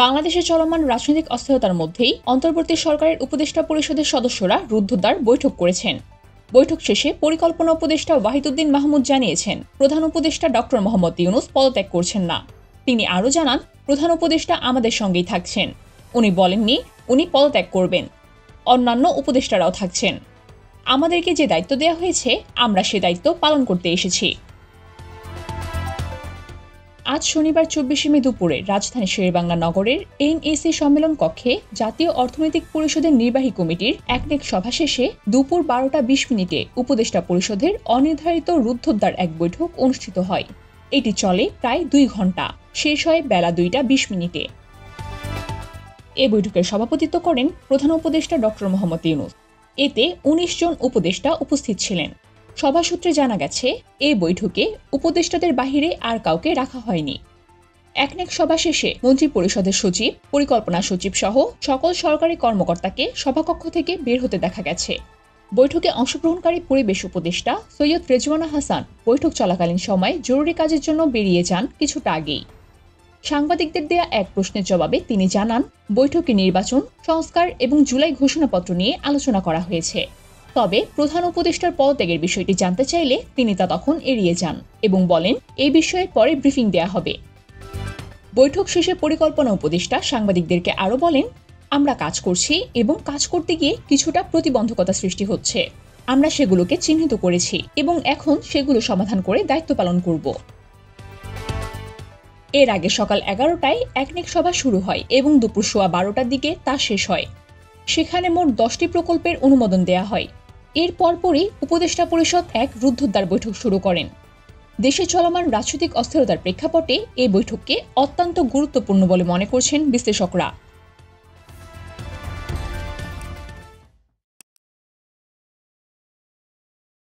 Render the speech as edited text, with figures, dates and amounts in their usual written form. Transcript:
বাংলাদেশে চলমান রাজনৈতিক অস্থিরতার মধ্যেই অন্তর্বর্তী সরকারের উপদেষ্টা পরিষদের সদস্যরা রুদ্ধদ্বার বৈঠক করেছেন। বৈঠক শেষে পরিকল্পনা উপদেষ্টা ওয়াহিদুদ্দিন মাহমুদ জানিয়েছেন, প্রধান উপদেষ্টা ডক্টর মোহাম্মদ ইউনূস পদত্যাগ করছেন না। তিনি আরও জানান, প্রধান উপদেষ্টা আমাদের সঙ্গেই থাকছেন। উনি বলেননি উনি পদত্যাগ করবেন। অন্যান্য উপদেষ্টারাও থাকছেন। আমাদেরকে যে দায়িত্ব দেওয়া হয়েছে আমরা সে দায়িত্ব পালন করতে এসেছি। আজ শনিবার ২৪ মে দুপুরে রাজধানী শেরেবাংলা নগরের এনএসি সম্মেলন কক্ষে জাতীয় অর্থনৈতিক পরিষদের নির্বাহী কমিটির একনেক সভা শেষে দুপুর ১২টা ২০ উপদেষ্টা পরিষদের অনির্ধারিত রুদ্ধদ্বার এক বৈঠক অনুষ্ঠিত হয়। এটি চলে প্রায় ২ ঘণ্টা, শেষ হয় বেলা ২টা ২০। এ বৈঠকের সভাপতিত্ব করেন প্রধান উপদেষ্টা ডক্টর মোহাম্মদ ইউনূস। এতে ১৯ জন উপদেষ্টা উপস্থিত ছিলেন। সভা সূত্রে জানা গেছে, এই বৈঠকে উপদেষ্টাদের বাহিরে আর কাউকে রাখা হয়নি। একনেক সভা শেষে মন্ত্রিপরিষদের সচিব, পরিকল্পনা সচিব সহ সকল সরকারি কর্মকর্তাকে সভাকক্ষ থেকে বের হতে দেখা গেছে। বৈঠকে অংশগ্রহণকারী পরিবেশ উপদেষ্টা সৈয়দ রেজওয়ানা হাসান বৈঠক চলাকালীন সময়ে জরুরি কাজের জন্য বেরিয়ে যান কিছুটা আগেই। সাংবাদিকদের দেয়া এক প্রশ্নের জবাবে তিনি জানান, বৈঠকে নির্বাচন, সংস্কার এবং জুলাই ঘোষণাপত্র নিয়ে আলোচনা করা হয়েছে। তবে প্রধান উপদেষ্টার পদত্যাগের বিষয়টি জানতে চাইলে তিনি তা তখন এড়িয়ে যান এবং বলেন, এই বিষয়ে পরে ব্রিফিং দেয়া হবে। বৈঠক শেষে পরিকল্পনা উপদেষ্টা সাংবাদিকদেরকে আরও বলেন, আমরা কাজ করছি এবং কাজ করতে গিয়ে কিছুটা প্রতিবন্ধকতা সৃষ্টি হচ্ছে। আমরা সেগুলোকে চিহ্নিত করেছি এবং এখন সেগুলো সমাধান করে দায়িত্ব পালন করব। এর আগে সকাল ১১টায় একনেক সভা শুরু হয় এবং দুপুর ১২টার দিকে তা শেষ হয়। সেখানে মোট ১০টি প্রকল্পের অনুমোদন দেয়া হয়। এর পরপরই উপদেষ্টা পরিষদ এক রুদ্ধদ্বার বৈঠক শুরু করেন। দেশে চলমান রাজনৈতিক অস্থিরতার প্রেক্ষাপটে এই বৈঠককে অত্যন্ত গুরুত্বপূর্ণ বলে মনে করছেন বিশ্লেষকরা।